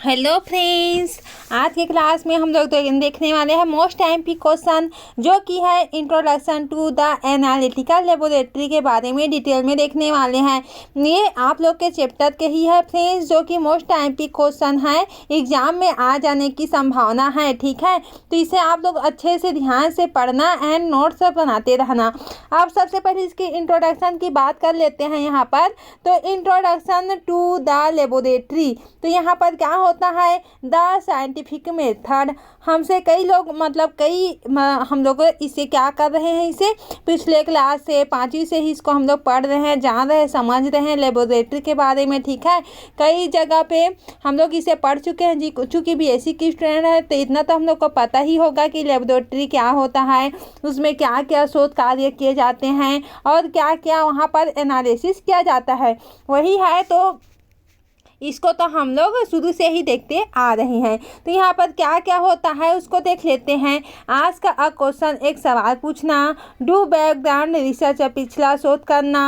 Hello friends, आज की class में हम लोग देखने वाले हैं मोस्ट एमपी क्वेश्चन, जो कि है introduction to the analytical laboratory के बारे में डिटेल में देखने वाले हैं। ये आप लोग के चैप्टर के ही है फ्रेंड्स, जो कि मोस्ट एमपी क्वेश्चन है, एग्जाम में आ जाने की संभावना है। ठीक है, तो इसे आप लोग अच्छे से ध्यान से पढ़ना एंड नोट्स बनाते रहना। अब सबसे पहले इसकी इंट्रोडक्शन की बात कर लेते हैं यहाँ पर। तो इंट्रोडक्शन टू द लेबोरेटरी, तो यहाँ पर क्या होता है, द साइंटिफिक मेथड। हमसे कई लोग हम लोग इसे क्या कर रहे हैं, इसे पिछले क्लास से 5वीं से ही इसको हम लोग पढ़ रहे हैं, जान रहे हैं, समझ रहे हैं लेबोरेटरी के बारे में। ठीक है, कई जगह पे हम लोग इसे पढ़ चुके हैं जी। चूँकि बीएससी की स्टूडेंट है तो इतना तो हम लोग को पता ही होगा कि लेबोरेटरी क्या होता है, उसमें क्या क्या शोध कार्य किए जाते हैं और क्या क्या वहाँ पर एनालिसिस किया जाता है, वही है। तो इसको तो हम लोग शुरू से ही देखते आ रहे हैं। तो यहाँ पर क्या क्या होता है उसको देख लेते हैं। आज का क्वेश्चन, एक सवाल पूछना, डू बैकग्राउंड रिसर्च, पिछला शोध करना,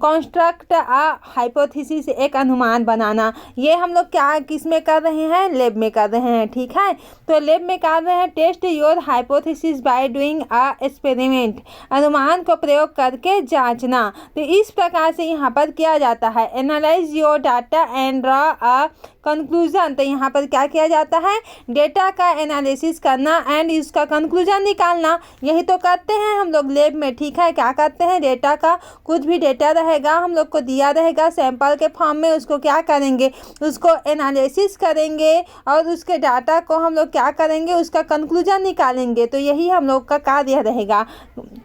कंस्ट्रक्ट अ हाइपोथेसिस, एक अनुमान बनाना। ये हम लोग क्या किस में कर रहे हैं, लैब में कर रहे हैं। ठीक है, तो लैब में कर रहे हैं। Test your hypothesis by doing a experiment, अनुमान को प्रयोग करके जांचना। तो इस प्रकार से यहाँ पर किया जाता है। Analyse your data and a conclusion, तो यहाँ पर क्या किया जाता है, डेटा का एनालिसिस करना एंड इसका कंक्लूजन निकालना। यही तो करते हैं हम लोग लैब में। ठीक है, क्या करते हैं, डेटा का कुछ भी डेटा रहेगा हम लोग को दिया रहेगा सैंपल के फॉर्म में, उसको क्या करेंगे, उसको एनालिसिस करेंगे और उसके डाटा को हम लोग क्या करेंगे, उसका कंक्लूजन निकालेंगे। तो यही हम लोग का कार्य रहेगा।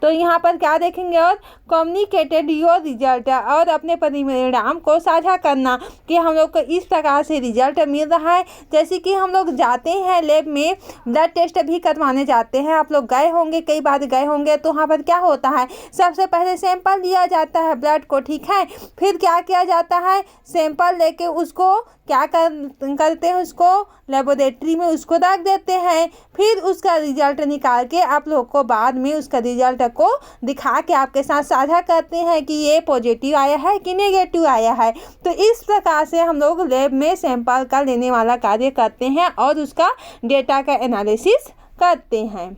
तो यहाँ पर क्या देखेंगे, और कम्युनिकेटेड योर रिजल्ट, और अपने परिणाम को साझा करना कि हम लोग को इस प्रकार से रिजल्ट मिल रहा है। जैसे कि हम लोग जाते हैं लैब में, ब्लड टेस्ट भी करवाने जाते हैं, आप लोग गए होंगे, कई बार गए होंगे। तो वहाँ पर क्या होता है, सबसे पहले सैंपल लिया जाता है ब्लड को। ठीक है, फिर क्या किया जाता है, सैंपल लेके उसको क्या करते हैं, उसको लेबोरेटरी में उसको रख देते हैं। फिर उसका रिजल्ट निकाल के आप लोग को बाद में उसका रिजल्ट को दिखा के आपके साथ साझा करते हैं कि ये पॉजिटिव आया है कि नेगेटिव आया है। तो इस प्रकार से हम लोग लैब में सैंपल का लेने वाला कार्य करते हैं और उसका डेटा का एनालिसिस करते हैं।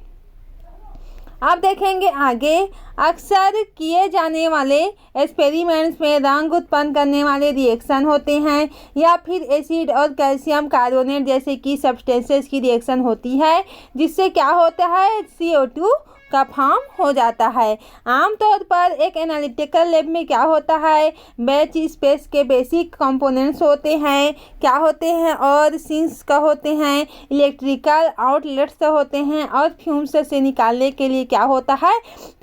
अब देखेंगे आगे, अक्सर किए जाने वाले एक्सपेरिमेंट्स में रंग उत्पन्न करने वाले रिएक्शन होते हैं, या फिर एसिड और कैल्शियम कार्बोनेट जैसे कि सब्सटेंसेस की रिएक्शन होती है, जिससे क्या होता है, CO2 का फॉर्म हो जाता है। आमतौर पर एक एनालिटिकल लैब में क्या होता है, बैच स्पेस के बेसिक कंपोनेंट्स होते हैं, क्या होते हैं, और सिंक्स का होते हैं, इलेक्ट्रिकल आउटलेट्स होते हैं, और फ्यूम्स से निकालने के लिए क्या होता है,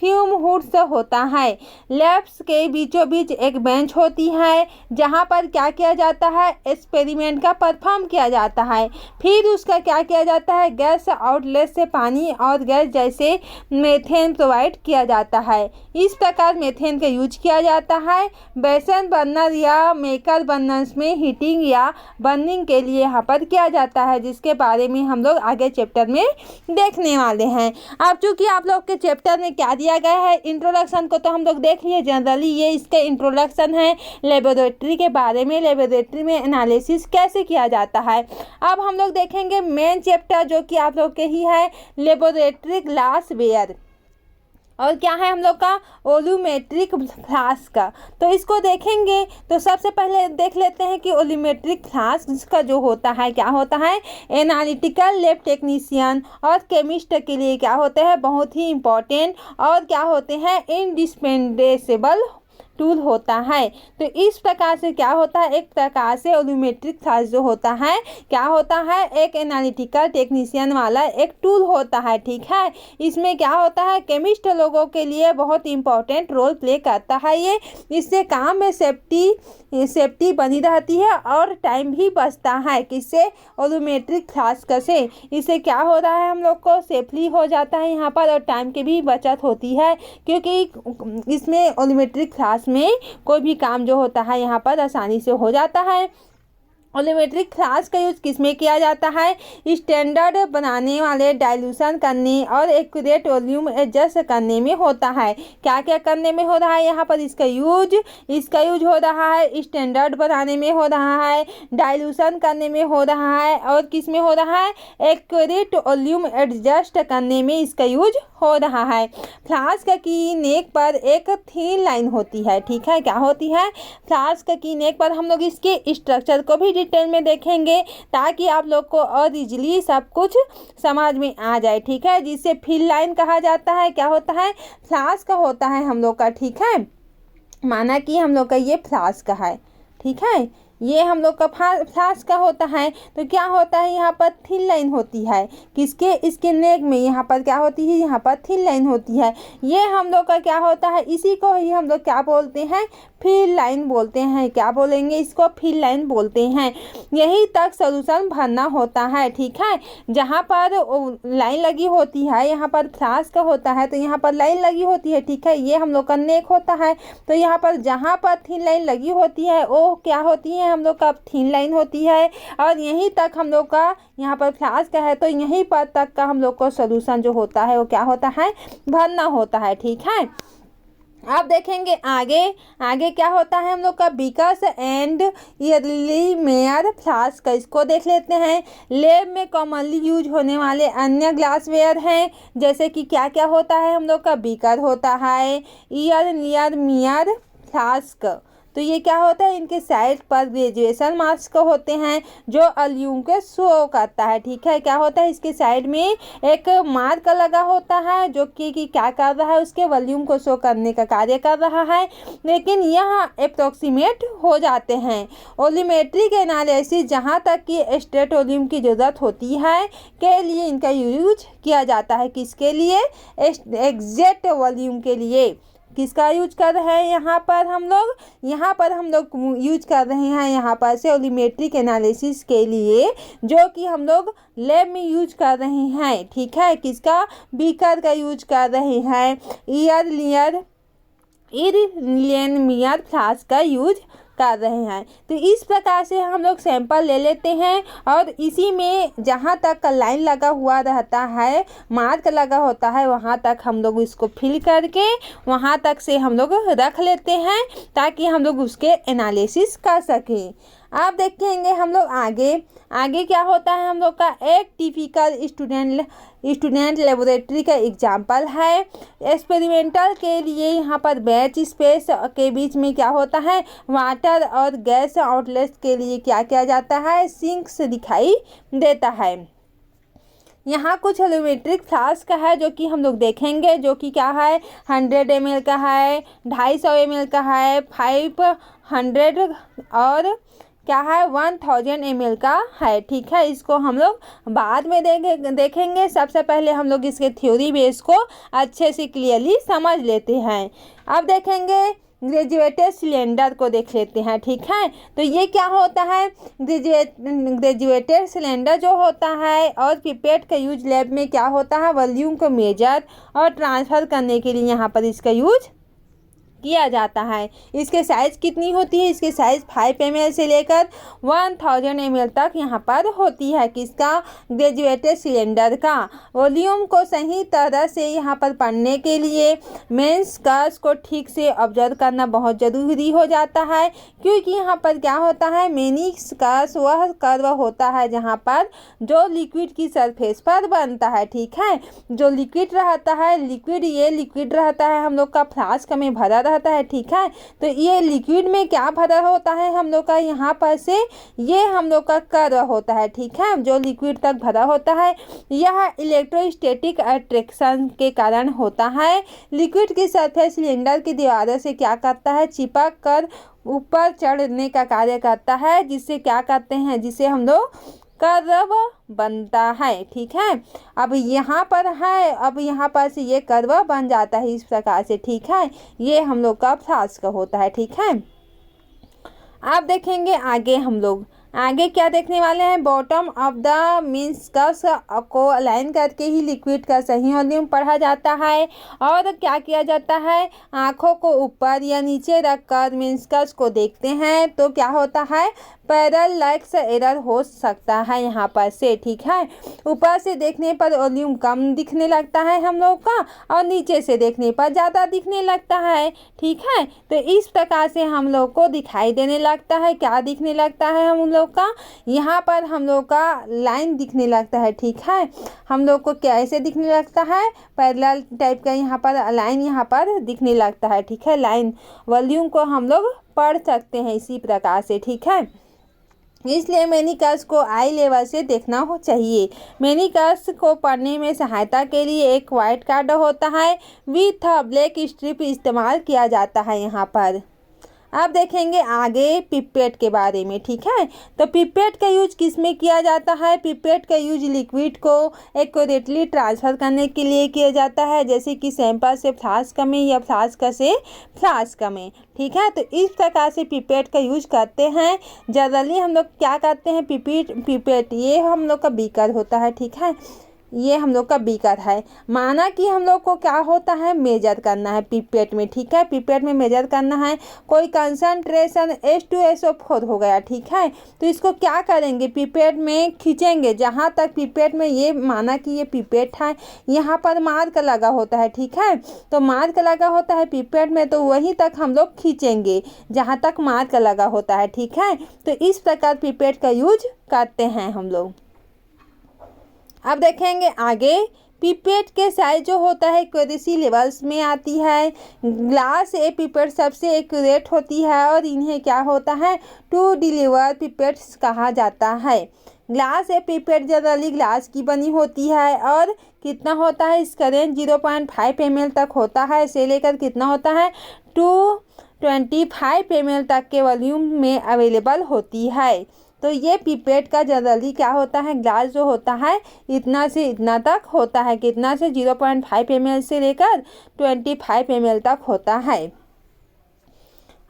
फ्यूम हुड्स होता है। लैब्स के बीचों बीच एक बेंच होती है, जहाँ पर क्या किया जाता है, एक्सपेरिमेंट का परफॉर्म किया जाता है। फिर उसका क्या किया जाता है, गैस आउटलेट से पानी और गैस जैसे मेथेन प्रोवाइड किया जाता है। इस प्रकार मेथेन का यूज किया जाता है बेसन बर्नर या मेकर बर्नर्स में हीटिंग या बर्निंग के लिए यहाँ पर किया जाता है, जिसके बारे में हम लोग आगे चैप्टर में देखने वाले हैं। अब चूँकि आप लोग के चैप्टर में क्या दिया गया है, इंट्रोडक्शन को तो हम लोग देख लिए जनरली, ये इसके इंट्रोडक्शन है लेबोरेटरी के बारे में, लेबोरेटरी में एनालिसिस कैसे किया जाता है। अब हम लोग देखेंगे मेन चैप्टर, जो कि आप लोग के ही है, लेबोरेटरी ग्लासवेयर, और क्या है हम लोग का, ओलूमेट्रिक फ्लास्क का। तो इसको देखेंगे तो सबसे पहले देख लेते हैं कि ओलूमेट्रिक फ्लास्क का जो होता है, क्या होता है, एनालिटिकल लैब टेक्नीशियन और केमिस्ट के लिए क्या होते हैं, बहुत ही इम्पोर्टेंट, और क्या होते हैं, इंडिस्पेंडेबल टूल होता है। तो इस प्रकार से क्या होता है, एक प्रकार से ओलूमेट्रिक फ्लास्क जो होता है, क्या होता है, एक एनालिटिकल टेक्नीशियन वाला एक टूल होता है। ठीक है, इसमें क्या होता है, केमिस्ट लोगों के लिए बहुत इंपॉर्टेंट रोल प्ले करता है ये। इससे काम में सेफ्टी बनी रहती है और टाइम भी बचता है। किससे, ओलूमेट्रिक फ्लास्क से। इससे क्या हो रहा है, हम लोग को सेफली हो जाता है यहाँ पर, और टाइम की भी बचत होती है, क्योंकि इसमें ओलूमेट्रिक फ्लास्क में कोई भी काम जो होता है यहाँ पर आसानी से हो जाता है। वॉल्यूमेट्रिक फ्लास्क का यूज किसमें किया जाता है? स्टैंडर्ड बनाने वाले डाइल्यूशन करने और एक्यूरेट वॉल्यूम एडजस्ट करने में होता है। क्या क्या करने में हो रहा है यहाँ पर इसका यूज हो रहा है, स्टैंडर्ड बनाने में हो रहा है, डाइल्यूशन करने में हो रहा है और किस में हो रहा है? एक्यूरेट वॉल्यूम एडजस्ट करने में इसका यूज हो रहा है। फ्लास्क की नेक पर एक थीन लाइन होती है, ठीक है। क्या होती है? फ्लास्क की नेक पर हम लोग इसके स्ट्रक्चर को भी डिटेल में देखेंगे ताकि आप लोग को और इजीली सब कुछ समझ में आ जाए, ठीक है। जिसे फिल लाइन कहा जाता है। क्या होता है? फ्लास्क होता है हम लोग का, ठीक है। माना कि हम लोग का ये फ्लास्क है, ठीक है, ये हम लोग का फ्लास्क का होता है। तो क्या होता है? यहाँ पर थिन लाइन होती है किसके? इसके नेक में यहाँ पर क्या होती है? यहाँ पर थिन लाइन होती है। ये हम लोग का क्या होता है? इसी को ही हम लोग क्या बोलते हैं? फिल लाइन बोलते हैं। क्या बोलेंगे इसको? फिल लाइन बोलते हैं। यही तक सॉल्यूशन भरना होता है, ठीक है। जहाँ पर लाइन लगी होती है, यहाँ पर फ्लास्क होता है तो यहाँ पर लाइन लगी होती है, ठीक है। ये हम लोग का नेक होता है। तो यहाँ पर जहाँ पर थिन लाइन लगी होती है वो क्या होती है? हम लोग का थिन लाइन होती है। और यहीं तक हम लोग का यहाँ पर फ्लास्क है तो यहीं पर तक का हम लोग को सॉल्यूशन जो होता है वो क्या होता है? भरना होता है, ठीक है। अब देखेंगे आगे क्या होता है हम लोग का? बीकर्स एंड एर्लीमेयर फ्लास्क, इसको देख लेते हैं। लैब में कॉमनली यूज होने वाले अन्य ग्लासवेयर हैं, जैसे कि क्या क्या होता है हम लोग का? बीकर होता है, एर्लीमेयर फ्लास्क। तो ये क्या होता है? इनके साइड पर ग्रेजुएशन मार्क्स होते हैं जो वॉल्यूम को शो करता है, ठीक है। क्या होता है? इसके साइड में एक मार्क लगा होता है जो कि क्या कर रहा है? उसके वॉल्यूम को शो करने का कार्य कर रहा है, लेकिन यहाँ अप्रोक्सीमेट हो जाते हैं। वॉल्यूमेट्रिक एनालिसिस जहाँ तक कि स्ट्रेट वॉल्यूम की ज़रूरत होती है के लिए इनका यूज किया जाता है। किसके लिए? एग्जैक्ट वॉल्यूम के लिए। किसका यूज कर रहे हैं यहाँ पर हम लोग यूज कर रहे हैं यहाँ पर से वॉल्यूमेट्रिक एनालिसिस के लिए, जो कि हम लोग लैब में यूज कर रहे हैं, ठीक है। किसका? बीकर का यूज कर रहे हैं। एर्लीमेयर फ्लास्क का यूज कर रहे हैं। तो इस प्रकार से हम लोग सैंपल ले लेते हैं और इसी में जहाँ तक लाइन लगा हुआ रहता है, मार्क लगा होता है, वहाँ तक हम लोग इसको फिल करके वहाँ तक से हम लोग रख लेते हैं ताकि हम लोग उसके एनालिसिस कर सकें। अब देखेंगे हम लोग आगे क्या होता है हम लोग का? एक टिपिकल स्टूडेंट लेबोरेटरी का एग्जाम्पल है। एक्सपेरिमेंटल के लिए यहाँ पर बैच स्पेस के बीच में क्या होता है? वाटर और गैस आउटलेट के लिए क्या किया जाता है? सिंक्स दिखाई देता है। यहाँ कुछ वॉल्यूमेट्रिक फ्लास्क है जो कि हम लोग देखेंगे, जो कि क्या है? 100 ml का है, 250 ml का है, 500 और क्या है? 1000 ml का है, ठीक है। इसको हम लोग बाद में देखेंगे। सबसे पहले हम लोग इसके थ्योरी बेस को अच्छे से क्लियरली समझ लेते हैं। अब देखेंगे ग्रेजुएटेड सिलेंडर को देख लेते हैं, ठीक है। तो ये क्या होता है? ग्रेजुएटेड सिलेंडर जो होता है और पिपेट का यूज लैब में क्या होता है? वॉल्यूम को मेजर और ट्रांसफ़र करने के लिए यहाँ पर इसका यूज किया जाता है। इसके साइज़ कितनी होती है? इसके साइज़ 5 ml से लेकर 1000 ml तक यहाँ पर होती है। किसका? ग्रेजुएटेड सिलेंडर का। वॉल्यूम को सही तरह से यहाँ पर पढ़ने के लिए मेंस कर्व को ठीक से ऑब्जर्व करना बहुत ज़रूरी हो जाता है, क्योंकि यहाँ पर क्या होता है? मेनिक्स कर्व वह कर्व होता है जहाँ पर जो लिक्विड की सरफेस पर बनता है, ठीक है। जो लिक्विड रहता है, लिक्विड रहता है हम लोग का फ्लास्क में भरा रहता है, ठीक है। तो ये लिक्विड में क्या भरा होता है हम लोग का? यहाँ पर से ये हम लोग का कर्व होता है, ठीक है, जो लिक्विड तक भरा होता है। यह इलेक्ट्रोस्टैटिक अट्रैक्शन के कारण होता है। लिक्विड की सरफेस सिलेंडर की दीवारों से क्या करता है? चिपक कर ऊपर चढ़ने का कार्य करता है, जिससे क्या करते हैं? जिसे हम लोग कर्व बनता है, ठीक है। अब यहाँ पर से ये कर्व बन जाता है इस प्रकार से, ठीक है। ये हम लोग का फ्लास्क होता है, ठीक है। अब देखेंगे आगे क्या देखने वाले हैं, बॉटम ऑफ द मिस्कस को अलाइन करके ही लिक्विड का सही वॉल्यूम पढ़ा जाता है। और क्या किया जाता है, आँखों को ऊपर या नीचे रखकर मिस्कस को देखते हैं तो क्या होता है, पैरेलैक्स एरर हो सकता है यहाँ पर से, ठीक है। ऊपर से देखने पर वॉल्यूम कम दिखने लगता है हम लोग का, और नीचे से देखने पर ज़्यादा दिखने लगता है, ठीक है। तो इस प्रकार से हम लोग को दिखाई देने लगता है, क्या दिखने लगता है हम लोग का, यहाँ पर हम लोग का लाइन दिखने लगता है, ठीक है। हम लोग को कैसे दिखने लगता है, पैरेलल टाइप का यहाँ पर लाइन यहाँ पर दिखने लगता है, ठीक है। लाइन वॉल्यूम को हम लोग पढ़ सकते हैं इसी प्रकार से, ठीक है। इसलिए मेनिकस को आई लेवल से देखना हो चाहिए। मेनिकस को पढ़ने में सहायता के लिए एक वाइट कार्ड होता है विथ ब्लैक स्ट्रिप इस्तेमाल किया जाता है यहाँ पर। अब देखेंगे आगे पिपेट के बारे में, ठीक है। तो पिपेट का यूज किस में किया जाता है, पिपेट का यूज लिक्विड को एक्यूरेटली ट्रांसफ़र करने के लिए किया जाता है, जैसे कि सैंपल से फ्लास्क में या फ्लास्क से फ्लास्क में, ठीक है। तो इस प्रकार से पिपेट का यूज करते हैं। जनरली हम लोग क्या करते हैं, पिपेट ये हम लोग का बीकर होता है, ठीक है। ये हम लोग का बीकर है। माना कि हम लोग को क्या होता है, मेजर करना है पिपेट में, ठीक है। पिपेट में मेजर करना है, कोई कंसंट्रेशन H2SO4 हो गया, ठीक है। तो इसको क्या करेंगे, पिपेट में खींचेंगे, जहाँ तक पिपेट में ये माना कि ये पिपेट है, यहाँ पर मार्क लगा होता है, ठीक है। तो मार्क लगा होता है पिपेट में, तो वहीं तक हम लोग खींचेंगे जहाँ तक मार्क लगा होता है, ठीक है। तो इस प्रकार पिपेट का यूज करते हैं हम लोग। अब देखेंगे आगे, पिपेट के साइज जो होता है एक्यूरेसी लेवल्स में आती है। ग्लास ए पिपेट सबसे एक्यूरेट होती है और इन्हें क्या होता है, टू डिलीवर पिपेट्स कहा जाता है। ग्लास ए पिपेट जनरली ग्लास की बनी होती है और कितना होता है, इसका रेंज 0.5 ml तक होता है, से लेकर कितना होता है 225 ml तक के वॉल्यूम में अवेलेबल होती है। तो ये पिपेट का जनरली क्या होता है, ग्लास जो होता है इतना से इतना तक होता है, कितना से 0.5 ml से लेकर 25 ml तक होता है।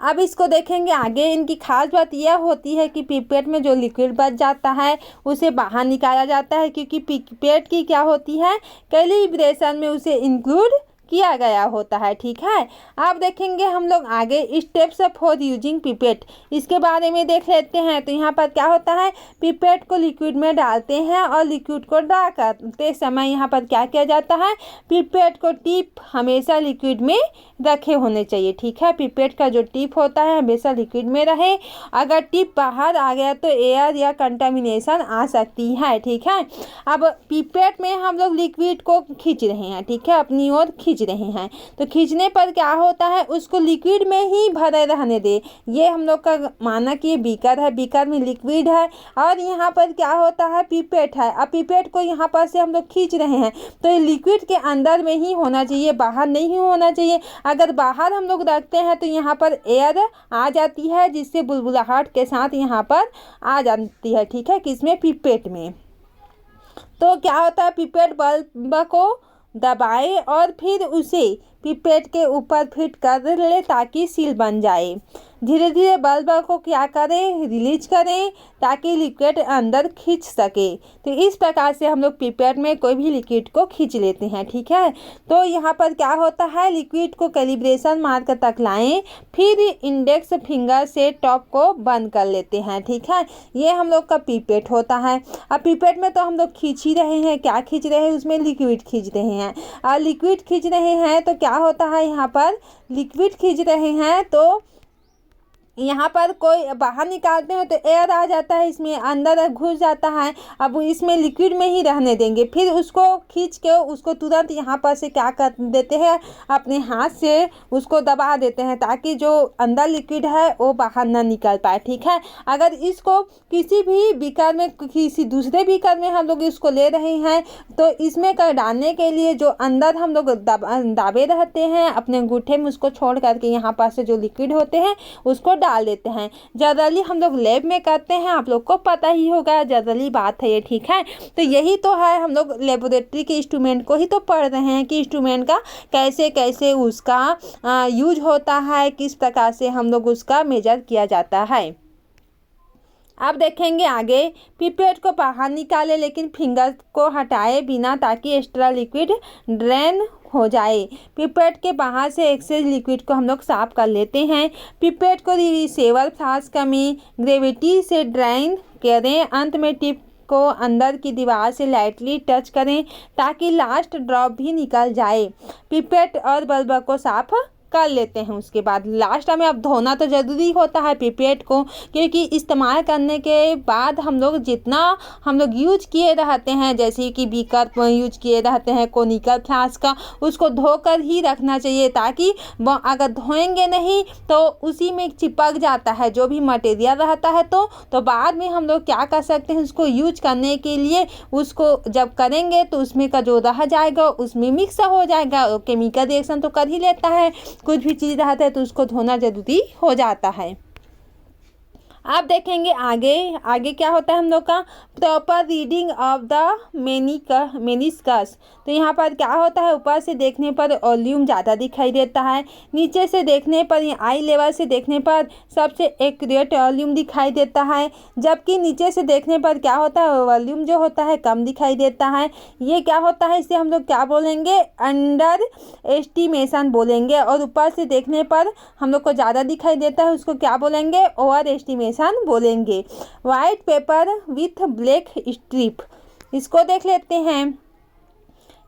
अब इसको देखेंगे आगे, इनकी खास बात यह होती है कि पिपेट में जो लिक्विड बच जाता है उसे बाहर निकाला जाता है, क्योंकि पिपेट की क्या होती है, कैलिब्रेशन में उसे इंक्लूड किया गया होता है, ठीक है। अब देखेंगे हम लोग आगे स्टेप्स फॉर यूजिंग पिपेट, इसके बारे में देख लेते हैं। तो यहाँ पर क्या होता है, पिपेट को लिक्विड में डालते हैं और लिक्विड को ड्रा करते समय यहाँ पर क्या किया जाता है, पिपेट को टिप हमेशा लिक्विड में रखे होने चाहिए, ठीक है। पिपेट का जो टिप होता है हमेशा लिक्विड में रहे, अगर टिप बाहर आ गया तो एयर या कंटामिनेशन आ सकती है, ठीक है। अब पिपेट में हम लोग लिक्विड को खींच रहे हैं, ठीक है, अपनी ओर खींच रहे हैं। तो खींचने पर क्या होता है, उसको लिक्विड में ही भरे रहने दे। ये हम लोग का माना कि ये बीकर है, बीकर में लिक्विड है और यहाँ पर क्या होता है, पिपेट है। अब पिपेट को यहाँ पर से हम लोग खींच रहे हैं तो ये लिक्विड के अंदर में ही होना चाहिए, बाहर नहीं होना चाहिए। अगर बाहर हम लोग रखते हैं तो यहाँ पर एयर आ जाती है, जिससे बुलबुलाहट के साथ यहाँ पर आ जाती है, ठीक है, किसमें, पिपेट में। तो क्या होता है, पिपेट बल्ब को दबाएं और फिर उसे पिपेट के ऊपर फिट कर ले ताकि सील बन जाए। धीरे धीरे बल्ब को क्या करें, रिलीज करें ताकि लिक्विड अंदर खींच सके। तो इस प्रकार से हम लोग पिपेट में कोई भी लिक्विड को खींच लेते हैं, ठीक है। तो यहाँ पर क्या होता है, लिक्विड को कैलिब्रेशन मार्क तक लाएं, फिर इंडेक्स फिंगर से टॉप को बंद कर लेते हैं, ठीक है। ये हम लोग का पिपेट होता है। अब पिपेट में तो हम लोग खींच ही रहे हैं, क्या खींच रहे हैं, उसमें लिक्विड खींच रहे हैं। और लिक्विड खींच रहे हैं तो क्या होता है, यहाँ पर लिक्विड खींच रहे हैं तो यहाँ पर कोई बाहर निकालते हैं तो एयर आ जाता है, इसमें अंदर घुस जाता है। अब इसमें लिक्विड में ही रहने देंगे, फिर उसको खींच के उसको तुरंत यहाँ पर से क्या कर देते हैं, अपने हाथ से उसको दबा देते हैं ताकि जो अंदर लिक्विड है वो बाहर ना निकल पाए, ठीक है। अगर इसको किसी भी बीकर में, किसी दूसरे बीकर में हम लोग इसको ले रहे हैं तो इसमें कर डालने के लिए जो अंदर हम लोग दाबे रहते हैं अपने अंगूठे में, उसको छोड़ करके यहाँ पर से जो लिक्विड होते हैं उसको डाल देते हैं। जनरली हम लोग लैब में करते हैं, आप लोग को पता ही होगा, जनरली बात है ये, ठीक है। तो यही तो है, हम लोग लेबोरेटरी के इंस्ट्रूमेंट को ही तो पढ़ रहे हैं कि इंस्ट्रूमेंट का कैसे कैसे उसका यूज होता है, किस प्रकार से हम लोग उसका मेजर किया जाता है। अब देखेंगे आगे, पिपेट को बाहर निकाले लेकिन फिंगर को हटाए बिना, ताकि एक्स्ट्रा लिक्विड ड्रेन हो जाए। पिपेट के बाहर से एक्सेस लिक्विड को हम लोग साफ कर लेते हैं। पिपेट को रिसेवर फ्लास्क में ग्रेविटी से ड्रेन करें। अंत में टिप को अंदर की दीवार से लाइटली टच करें ताकि लास्ट ड्रॉप भी निकल जाए। पिपेट और बल्ब को साफ कर लेते हैं। उसके बाद लास्ट में अब धोना तो ज़रूरी होता है पिपेट को, क्योंकि इस्तेमाल करने के बाद हम लोग जितना हम लोग यूज किए रहते हैं, जैसे कि बीकर यूज किए रहते हैं, कोनिकल फ्लास्क का, उसको धोकर ही रखना चाहिए, ताकि अगर धोएंगे नहीं तो उसी में चिपक जाता है जो भी मटेरियल रहता है। तो बाद में हम लोग क्या कर सकते हैं, उसको यूज करने के लिए उसको जब करेंगे तो उसमें का जो रह जाएगा उसमें मिक्स हो जाएगा, केमिकल रिएक्शन तो कर ही लेता है। कुछ भी चीज़ रहता है तो उसको धोना ज़रूरी हो जाता है। आप देखेंगे आगे क्या होता है हम लोग का proper reading of the meniscus. तो यहाँ पर क्या होता है, ऊपर से देखने पर वॉल्यूम ज़्यादा दिखाई देता है, नीचे से देखने पर आई लेवल से देखने पर सबसे एक्यूरेट वॉल्यूम दिखाई देता है, जबकि नीचे से देखने पर क्या होता है, वॉल्यूम जो होता है कम दिखाई देता है। ये क्या होता है, इसे हम लोग क्या बोलेंगे, अंडर एस्टिमेशन बोलेंगे। और ऊपर से देखने पर हम लोग को ज़्यादा दिखाई देता है, उसको क्या बोलेंगे, ओवर एस्टिमेशन बोलेंगे। White paper with black strip, इसको देख लेते हैं।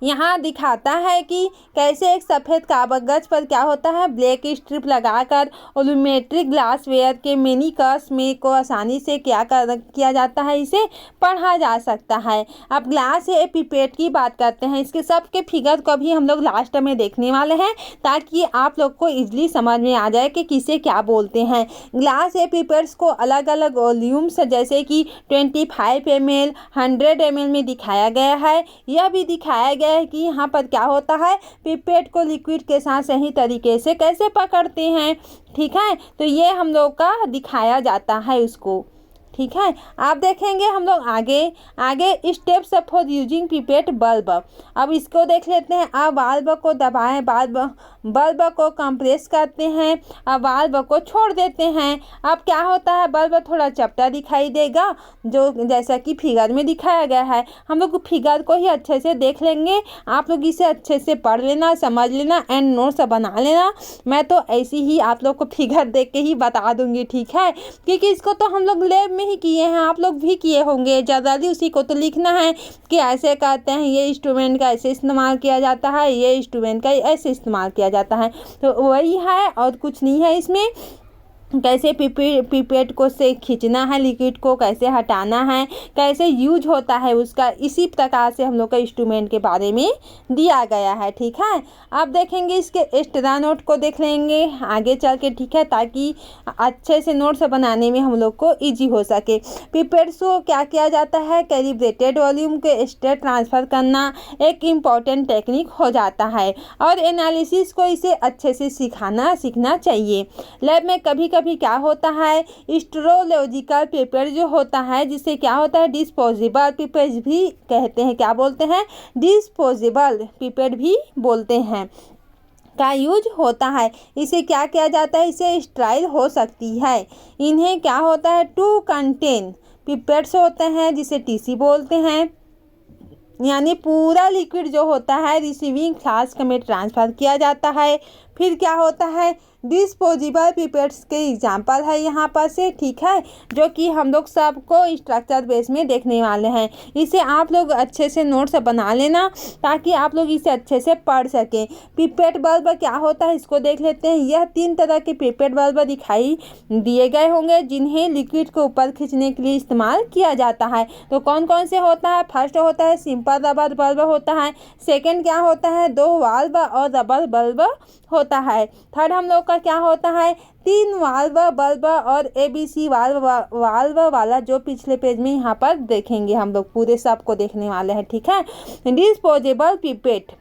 यहाँ दिखाता है कि कैसे एक सफ़ेद कागज पर क्या होता है, ब्लैक स्ट्रिप लगाकर वॉल्यूमेट्रिक ग्लास वेयर के मेनिस्कस में को आसानी से किया जाता है, इसे पढ़ा जा सकता है। अब ग्लास या पिपेट की बात करते हैं। इसके सब के फिगर को भी हम लोग लास्ट में देखने वाले हैं, ताकि आप लोग को इजली समझ में आ जाए कि किसे क्या बोलते हैं। ग्लास या पिपेट्स को अलग अलग वॉल्यूम्स जैसे कि 25 ml, 100 ml में दिखाया गया है। यह भी दिखाया गया है कि यहाँ पर क्या होता है, पिपेट को लिक्विड के साथ सही तरीके से कैसे पकड़ते हैं। ठीक है, तो ये हम लोग का दिखाया जाता है उसको। ठीक है, आप देखेंगे हम लोग आगे steps for using pipette bulb. अब इसको देख लेते हैं। अब बल्ब को दबाएं, बल्ब को कंप्रेस करते हैं, अब बल्ब को छोड़ देते हैं। अब क्या होता है, बल्ब थोड़ा चपटा दिखाई देगा, जो जैसा कि फिगर में दिखाया गया है। हम लोग फिगर को ही अच्छे से देख लेंगे, आप लोग इसे अच्छे से पढ़ लेना, समझ लेना एंड नोट्स बना लेना। मैं तो ऐसी ही आप लोग को फिगर देख के ही बता दूंगी, ठीक है, क्योंकि इसको तो हम लोग लैब ही किए हैं, आप लोग भी किए होंगे। ज़्यादा उसी को तो लिखना है कि ऐसे कहते हैं, ये इंस्ट्रूमेंट का ऐसे इस्तेमाल किया जाता है, ये इंस्ट्रूमेंट का ऐसे इस्तेमाल किया जाता है। तो वही है और कुछ नहीं है इसमें। कैसे पिपेट को से खींचना है, लिक्विड को कैसे हटाना है, कैसे यूज होता है उसका, इसी प्रकार से हम लोग का इंस्ट्रूमेंट के बारे में दिया गया है। ठीक है, अब देखेंगे इसके एक्स्ट्रा नोट को देख लेंगे आगे चल के, ठीक है, ताकि अच्छे से नोट्स बनाने में हम लोग को ईजी हो सके। पिपेट्स को क्या किया जाता है, कैलिब्रेटेड वॉल्यूम के स्टेट ट्रांसफ़र करना एक इम्पॉर्टेंट टेक्निक हो जाता है, और एनालिसिस को इसे अच्छे से सीखना चाहिए। लैब में कभी क्या होता है, हिस्टेरोलॉजिकल पेपर जो होता है, जिससे क्या होता है, डिस्पोजेबल पिपेट भी कहते हैं, क्या बोलते हैं, डिस्पोजेबल पिपेट भी बोलते हैं, का यूज होता है। इसे क्या किया जाता है, इसे स्टाइल हो सकती है। इन्हें क्या होता है, टू कंटेन पिपेट्स होते हैं जिसे टीसी बोलते हैं, यानी पूरा लिक्विड जो होता है रिसीविंग फ्लास्क में ट्रांसफ़र किया जाता है। फिर क्या होता है, डिस्पोजेबल पिपेट्स के एग्जाम्पल है यहाँ पर से, ठीक है, जो कि हम लोग सबको स्ट्रक्चर बेस में देखने वाले हैं। इसे आप लोग अच्छे से नोट्स बना लेना, ताकि आप लोग इसे अच्छे से पढ़ सकें। पिपेट बल्ब क्या होता है, इसको देख लेते हैं। यह 3 तरह के पिपेट बल्ब दिखाई दिए गए होंगे, जिन्हें लिक्विड को ऊपर खींचने के लिए इस्तेमाल किया जाता है। तो कौन कौन से होता है, फर्स्ट होता है सिंपल रबर बल्ब होता है, सेकेंड क्या होता है, 2 वाल्व और रबर बल्ब होता है, थर्ड हम लोग का क्या होता है, 3 वाल्व बल्ब और ABC वाल्व वाला, जो पिछले पेज में यहाँ पर देखेंगे हम लोग, पूरे सब को देखने वाले हैं। ठीक है, डिस्पोजेबल पिपेट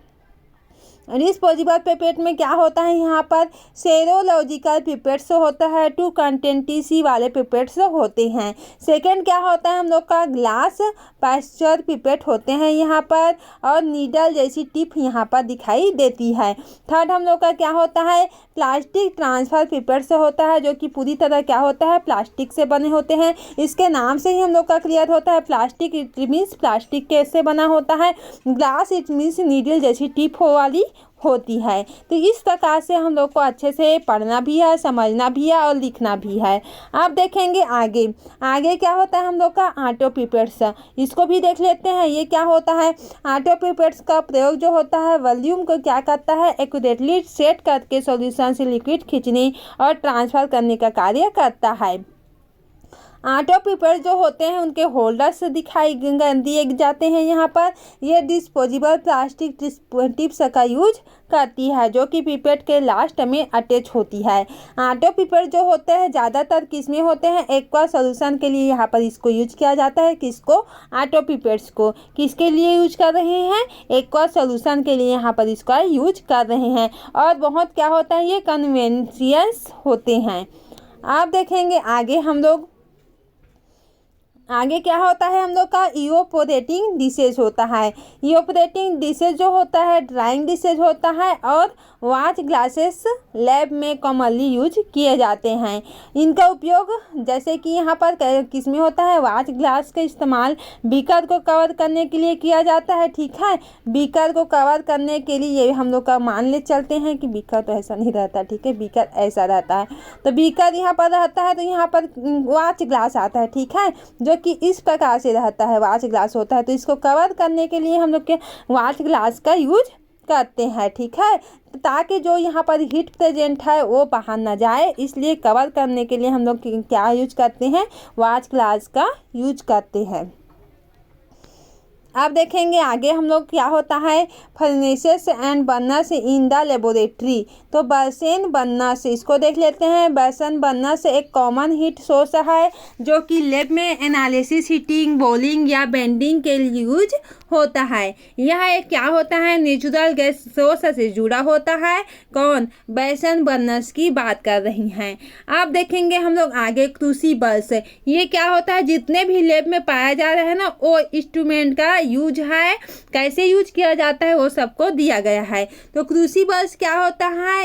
डिस्पोजेबल पिपेट में क्या होता है, यहाँ पर सेरोलॉजिकल पिपेट्स होता है, 2 कंटेंट टीसी वाले पिपेट्स होते हैं। सेकंड क्या होता है हम लोग का, ग्लास पास्चर पिपेट होते हैं यहाँ पर, और नीडल जैसी टिप यहाँ पर दिखाई देती है। थर्ड हम लोग का क्या होता है, प्लास्टिक ट्रांसफर पिपेट्स होता है, जो कि पूरी तरह क्या होता है, प्लास्टिक से बने होते हैं। इसके नाम से ही हम लोग का क्लियर होता है, प्लास्टिक इट मीन्स प्लास्टिक कैसे बना होता है, ग्लास इट मीन्स नीडल जैसी टिप वाली होती है। तो इस प्रकार से हम लोग को अच्छे से पढ़ना भी है, समझना भी है और लिखना भी है। आप देखेंगे आगे आगे क्या होता है हम लोग का, ऑटो पिपेट्स, इसको भी देख लेते हैं। ये क्या होता है, ऑटो पिपेट्स का प्रयोग जो होता है वॉल्यूम को क्या करता है, एक्यूरेटली सेट करके सॉल्यूशन से लिक्विड खींचने और ट्रांसफर करने का कार्य करता है। ऑटो पिपेट जो होते हैं उनके होल्डर्स दिखाई दिए जाते हैं यहाँ पर। ये डिस्पोजेबल प्लास्टिक टिप्स का यूज करती है, जो कि पिपेट के लास्ट में अटैच होती है। ऑटो पिपेट जो होते हैं ज़्यादातर किसमें होते हैं, एक्वा सॉल्यूशन के लिए यहाँ पर इसको यूज किया जाता है। किसको, ऑटो पिपेट्स को किसके लिए यूज कर रहे हैं, एक्वा सॉल्यूशन के लिए यहाँ पर इसका यूज कर रहे हैं। और बहुत क्या होता है, ये कन्वेंशियस होते हैं। आप देखेंगे आगे क्या होता है हम लोग का, इवोपोरेटिंग डिशेज होता है। इवोपोरेटिंग डिशेज जो होता है ड्राइंग डिशेज होता है, और वाच ग्लासेस लैब में कॉमनली यूज किए जाते हैं। इनका उपयोग जैसे कि यहाँ पर किस में होता है, वाच ग्लास का इस्तेमाल बीकर को कवर करने के लिए किया जाता है। ठीक है, बीकर को कवर करने के लिए हम लोग का मान ले चलते हैं कि बीकर तो ऐसा नहीं रहता, ठीक है, बीकर ऐसा रहता है। तो बीकर यहाँ पर रहता है, तो यहाँ पर वाच ग्लास आता है, ठीक है, जो कि इस प्रकार से रहता है, वाच ग्लास होता है। तो इसको कवर करने के लिए हम लोग के वाच ग्लास का यूज करते हैं। ठीक है, ताकि जो यहाँ पर हीट प्रेजेंट है वो बाहर ना जाए, इसलिए कवर करने के लिए हम लोग क्या यूज करते हैं, वाच ग्लास का यूज करते हैं। अब देखेंगे आगे हम लोग क्या होता है, furnaces and burners in the laboratory. तो बर्नर बर्नर्स, इसको देख लेते हैं। बर्नर बर्नर्स एक कॉमन हीट सोर्स है, जो कि लैब में एनालिसिस, हीटिंग, बॉइलिंग या बेंडिंग के लिए यूज होता है। यह एक क्या होता है, नेचुरल गैस सोर्स से जुड़ा होता है। कौन, बर्नर बर्नर्स की बात कर रही हैं। अब देखेंगे हम लोग आगे क्रूसिबल्स। ये क्या होता है, जितने भी लैब में पाया जा रहा है ना, वो इंस्ट्रूमेंट का यूज है, कैसे यूज किया जाता है वो सबको दिया गया है। तो क्रूसिबल्स क्या होता है,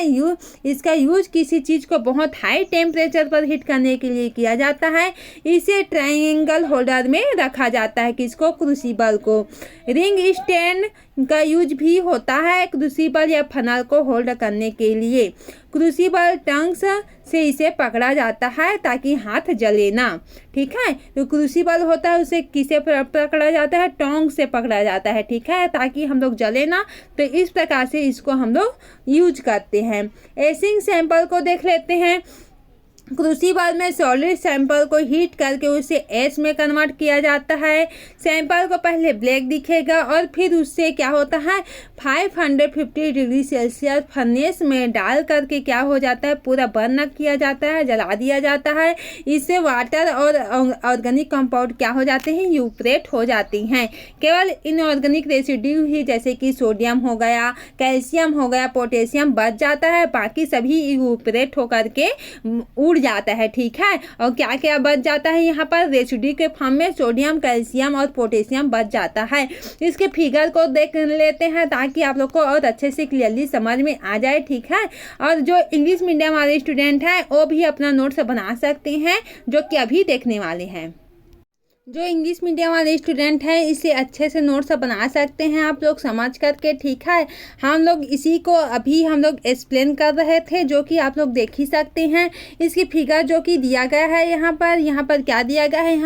इसका यूज किसी चीज को बहुत हाई टेम्परेचर पर हीट करने के लिए किया जाता है। इसे ट्रायंगल होल्डर में रखा जाता है, किसको, क्रूसिबल को। रिंग स्टैंड का यूज भी होता है क्रूसिबल या फनल को होल्ड करने के लिए। क्रूसिबल टंग्स से इसे पकड़ा जाता है ताकि हाथ जले ना। ठीक है, तो क्रूसिबल होता है उसे किसे पकड़ा जाता है, टोंग से पकड़ा जाता है। ठीक है, ताकि हम लोग जले ना, तो इस प्रकार से इसको हम लोग यूज करते हैं। एसिंग सैंपल को देख लेते हैं। क्रूसिबल में सॉलिड सैंपल को हीट करके उसे एस में कन्वर्ट किया जाता है। सैंपल को पहले ब्लैक दिखेगा और फिर उससे क्या होता है, 550 डिग्री सेल्सियस फर्नेस में डाल करके क्या हो जाता है, पूरा बर्न किया जाता है, जला दिया जाता है। इससे वाटर और ऑर्गेनिक कंपाउंड क्या हो जाते हैं, यूपरेट हो जाती हैं। केवल इनऑर्गेनिक रेसिड्यू ही, जैसे कि सोडियम हो गया, कैल्शियम हो गया, पोटेशियम बच जाता है, बाकी सभी यूपरेट होकर के जाता है। ठीक है, और क्या क्या बच जाता है, यहाँ पर रेसिड्यू के फॉर्म में सोडियम, कैल्शियम और पोटेशियम बच जाता है। इसके फिगर को देख लेते हैं ताकि आप लोग को और अच्छे से क्लियरली समझ में आ जाए। ठीक है, और जो इंग्लिश मीडियम वाले स्टूडेंट हैं वो भी अपना नोट्स बना सकते हैं, जो कि अभी देखने वाले हैं। जो इंग्लिश मीडियम वाले स्टूडेंट हैं इसे अच्छे से नोट्स बना सकते हैं आप लोग समझ करके। ठीक है, हम लोग इसी को अभी हम लोग एक्सप्लेन कर रहे थे, जो कि आप लोग देख ही सकते हैं। इसकी फिगर जो कि दिया गया है यहाँ पर क्या दिया गया है,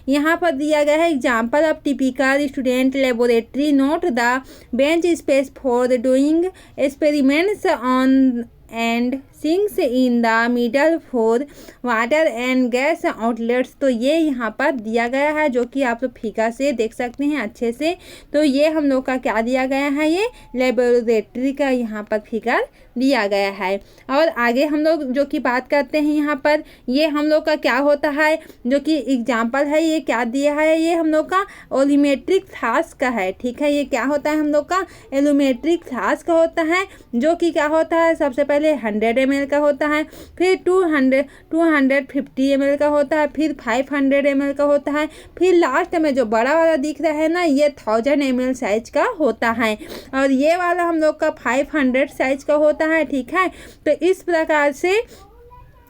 यहाँ पर दिया गया है example of typical student laboratory note the bench space for doing experiments on and sinks in the middle for water and gas outlets. तो ये यहाँ पर दिया गया है, जो कि आप लोग फीका से देख सकते हैं अच्छे से। तो ये हम लोग का क्या दिया गया है, ये लेबोरेटरी का यहाँ पर फिगर दिया गया है। और आगे हम लोग जो कि बात करते हैं यहाँ पर, ये हम लोग का क्या होता है, जो कि एग्जाम्पल है, ये क्या दिया है, ये हम लोग का ओलिमेट्रिक फ्लास्क का है। ठीक है, ये क्या होता है, हम लोग का एलोमेट्रिक फ्लास्क का होता है, जो कि क्या होता है, सबसे पहले 100 ml का होता है, फिर 250 ml का होता है, फिर 500 ml का होता है, फिर लास्ट में जो बड़ा वाला दिख रहा है ना, ये 1000 ml साइज का होता है, और ये वाला हम लोग का 500 साइज का होता है। ठीक है, तो इस प्रकार से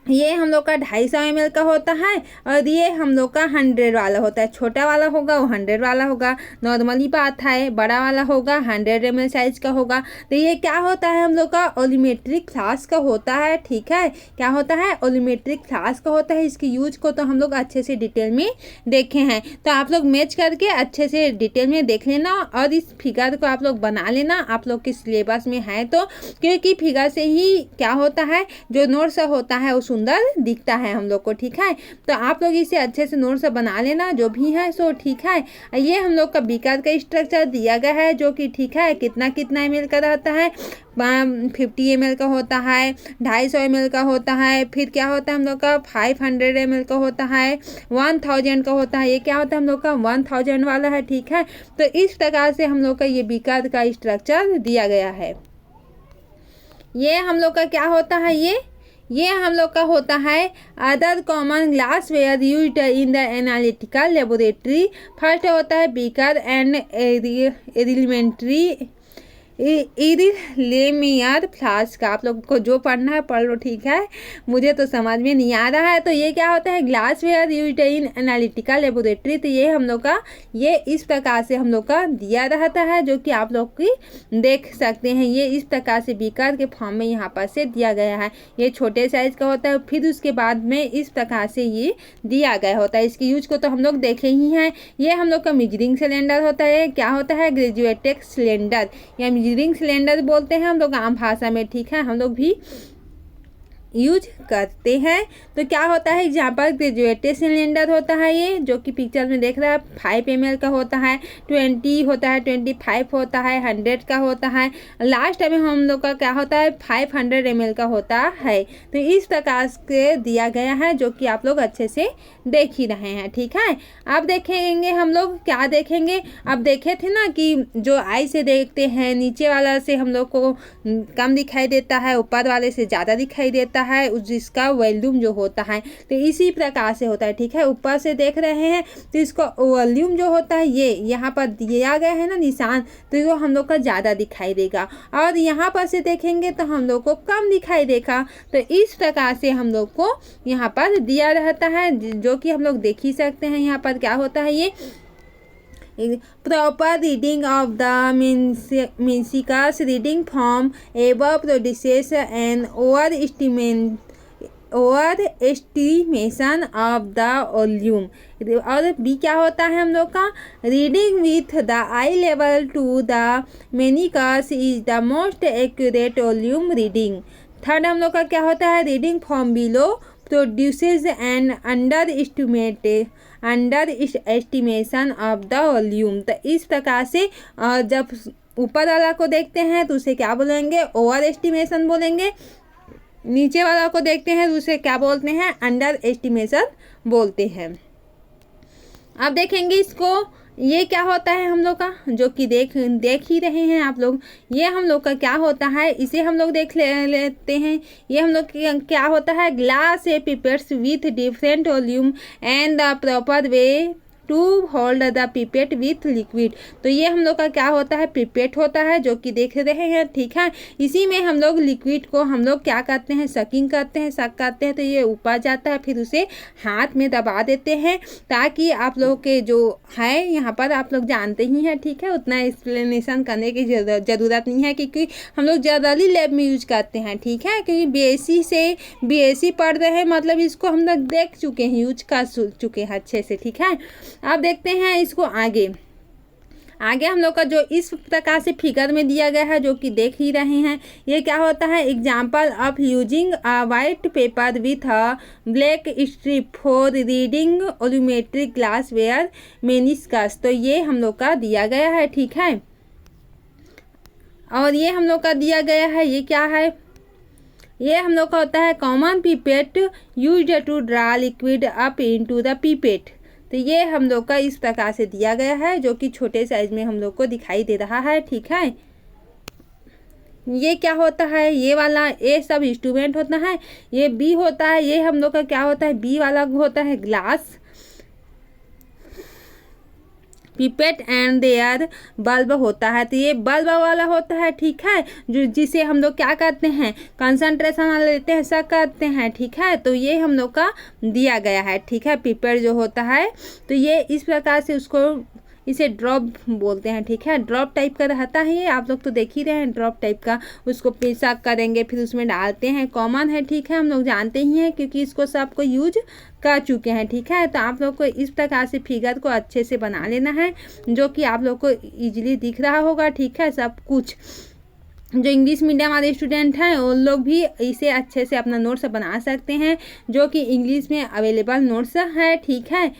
ये हम लोग का 250 ml का होता है, और ये हम लोग का 100 वाला होता है। छोटा वाला होगा वो 100 वाला होगा, नॉर्मली बात है। बड़ा वाला होगा 100 ml साइज का होगा। तो ये क्या होता है, हम लोग का ओलिमेट्रिक फ्लास्क का होता है। ठीक है, क्या होता है, ओलिमेट्रिक फ्लास्क का होता है। इसकी यूज को तो हम लोग अच्छे से डिटेल में देखे हैं, तो आप लोग मैच करके अच्छे से डिटेल में देख लेना, और इस फिगर को आप लोग बना लेना, आप लोग के सिलेबस में है तो, क्योंकि फिगर से ही क्या होता है, जो नोट्स होता है वो सुंदर दिखता है हम लोग को। ठीक है, तो आप लोग इसे अच्छे से नोट्स बना लेना जो भी है सो। ठीक है, ये हम लोग का बीकर का स्ट्रक्चर दिया गया है, जो कि ठीक है कितना कितना ml का रहता है, 50 ml का होता है, 250 ml का होता है, फिर क्या होता है हम लोग का 500 ml का होता है, 1000 का होता है। ये क्या होता है, हम लोग का 1000 वाला है। ठीक है, तो इस प्रकार से हम लोग का ये बीकर का स्ट्रक्चर दिया गया है। ये हम लोग का क्या होता है, ये हम लोग का होता है other common glassware used in the analytical laboratory. First होता है beaker and elementary Erlenmeyer flask. आप लोग को जो पढ़ना है पढ़ लो। ठीक है, मुझे तो समझ में नहीं आ रहा है। तो ये क्या होता है, glassware used in analytical laboratory. तो ये हम लोग का ये इस प्रकार से हम लोग का दिया रहता है, जो कि आप लोग की देख सकते हैं। ये इस प्रकार से बीकर के फॉर्म में यहाँ पर से दिया गया है। ये छोटे साइज का होता है, फिर उसके बाद में इस प्रकार से ये दिया गया होता है। इसकी यूज को तो हम लोग देखे ही हैं। ये हम लोग का मेजरिंग सिलेंडर होता है। क्या होता है, ग्रेजुएटेड सिलेंडर या मेजरिंग सिलेंडर बोलते हैं हम लोग आम भाषा में। ठीक है, हम लोग भी यूज करते हैं। तो क्या होता है, यहाँ पर ग्रेजुएटेड सिलेंडर होता है, ये जो कि पिक्चर में देख रहा है 5 ml का होता है, 20 होता है, 25 होता है, 100 का होता है, लास्ट में हम लोग का क्या होता है 500 ml का होता है। तो इस प्रकार से दिया गया है, जो कि आप लोग अच्छे से देख ही रहे हैं। ठीक है, अब देखेंगे हम लोग क्या देखेंगे, अब देखे थे ना कि जो आई से देखते हैं, नीचे वाला से हम लोग को कम दिखाई देता है, ऊपर वाले से ज़्यादा दिखाई देता है, जिसका वॉल्यूम जो होता है। तो इसी प्रकार से होता है। ठीक है, ऊपर से देख रहे हैं तो इसका वॉल्यूम जो होता है, ये यहाँ पर दिया गया है ना निशान, तो ये हम लोग का ज़्यादा दिखाई देगा, और यहाँ पर से देखेंगे तो हम लोग को कम दिखाई देगा। तो इस प्रकार से हम लोग को यहाँ पर दिया रहता है, जो कि हम लोग देख ही सकते हैं। यहाँ पर क्या होता है, ये proper reading of the Minsika's reading form above produces an overestimation of the volume। और बी क्या होता है हम लोग का, reading with the eye level to the meniscus is the most accurate volume reading. Third हम लोग का क्या होता है, reading from below produces an underestimation of the volume. तो इस प्रकार से जब ऊपर वाला को देखते हैं तो उसे क्या बोलेंगे, ओवर एस्टिमेशन बोलेंगे। नीचे वाला को देखते हैं तो उसे क्या बोलते हैं, अंडर एस्टिमेशन बोलते हैं। अब देखेंगे इसको, ये क्या होता है हम लोग का, जो कि देख ही रहे हैं आप लोग। ये हम लोग का क्या होता है, इसे हम लोग देख लेते हैं। ये हम लोग क्या होता है, glass a pipettes with different volume and the proper way to hold the pipette with liquid. तो ये हम लोग का क्या होता है, पिपेट होता है, जो कि देख रहे हैं। ठीक है, इसी में हम लोग लिक्विड को हम लोग क्या करते हैं, सकिंग करते हैं, सक करते हैं, तो ये ऊपर जाता है, फिर उसे हाथ में दबा देते हैं, ताकि आप लोग के जो है यहाँ पर आप लोग जानते ही हैं। ठीक है, उतना एक्सप्लेनेशन करने की ज़रूरत नहीं है, क्योंकि हम लोग जनरली लैब में यूज करते हैं। ठीक है, क्योंकि बीएससी पढ़ रहे हैं, मतलब इसको हम लोग देख चुके हैं, यूज कर चुके हैं अच्छे से। ठीक है, अब देखते हैं इसको आगे। आगे हम लोग का जो इस प्रकार से फिगर में दिया गया है जो कि देख ही रहे हैं, ये क्या होता है, example of using a white paper with a black strip for reading volumetric glassware meniscus. तो ये हम लोग का दिया गया है, ठीक है। और ये हम लोग का दिया गया है, ये क्या है, ये हम लोग का होता है common pipette used to draw liquid up into the pipette. तो ये हम लोग का इस प्रकार से दिया गया है जो कि छोटे साइज में हम लोग को दिखाई दे रहा है, ठीक है। ये क्या होता है, ये वाला ए सब इंस्ट्रूमेंट होता है, ये बी होता है, ये हम लोग का क्या होता है, बी वाला होता है glass pipette and their bulb होता है। तो ये बल्ब वाला होता है, ठीक है, जो जिसे हम लोग क्या करते हैं, कंसंट्रेशन लेते हैं, सब करते हैं, ठीक है। तो ये हम लोग का दिया गया है, ठीक है, पिपेट जो होता है। तो ये इस प्रकार से उसको इसे ड्रॉप बोलते हैं, ठीक है। ड्रॉप टाइप का रहता है ये, आप लोग तो देख ही रहे हैं ड्रॉप टाइप का। उसको पैसा करेंगे फिर उसमें डालते हैं, कॉमन है, ठीक है, हम लोग जानते ही हैं क्योंकि इसको सबको यूज कर चुके हैं, ठीक है। तो आप लोग को इस प्रकार से फिगर को अच्छे से बना लेना है जो कि आप लोग को ईजिली दिख रहा होगा, ठीक है। सब कुछ जो इंग्लिश मीडियम वाले स्टूडेंट हैं उन लोग भी इसे अच्छे से अपना नोट्स बना सकते हैं जो कि इंग्लिश में अवेलेबल नोट्स है, ठीक है।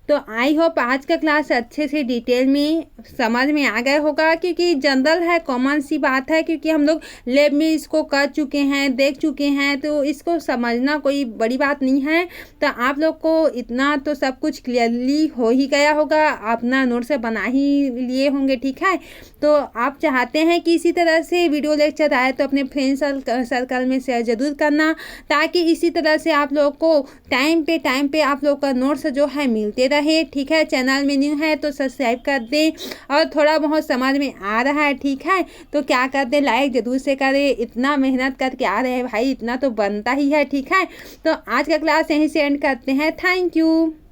तो आई होप आज का क्लास अच्छे से डिटेल में समझ में आ गया होगा क्योंकि जनरल है, कॉमन सी बात है क्योंकि हम लोग लैब में इसको कर चुके हैं, देख चुके हैं, तो इसको समझना कोई बड़ी बात नहीं है। तो आप लोग को इतना तो सब कुछ क्लियरली हो ही गया होगा, अपना नोट्स बना ही लिए होंगे, ठीक है। तो आप चाहते हैं कि इसी तरह से वीडियो लेक्चर आए तो अपने फ्रेंड सर्कल में शेयर ज़रूर करना ताकि इसी तरह से आप लोग को टाइम पे आप लोग का नोट्स जो है मिलते रहे, ठीक है। चैनल में न्यू है तो सब्सक्राइब कर दें और थोड़ा बहुत समझ में आ रहा है, ठीक है, तो क्या कर दें, लाइक जरूर से करें। इतना मेहनत करके आ रहे हैं भाई, इतना तो बनता ही है, ठीक है। तो आज का क्लास यहीं से एंड करते हैं। Thank you.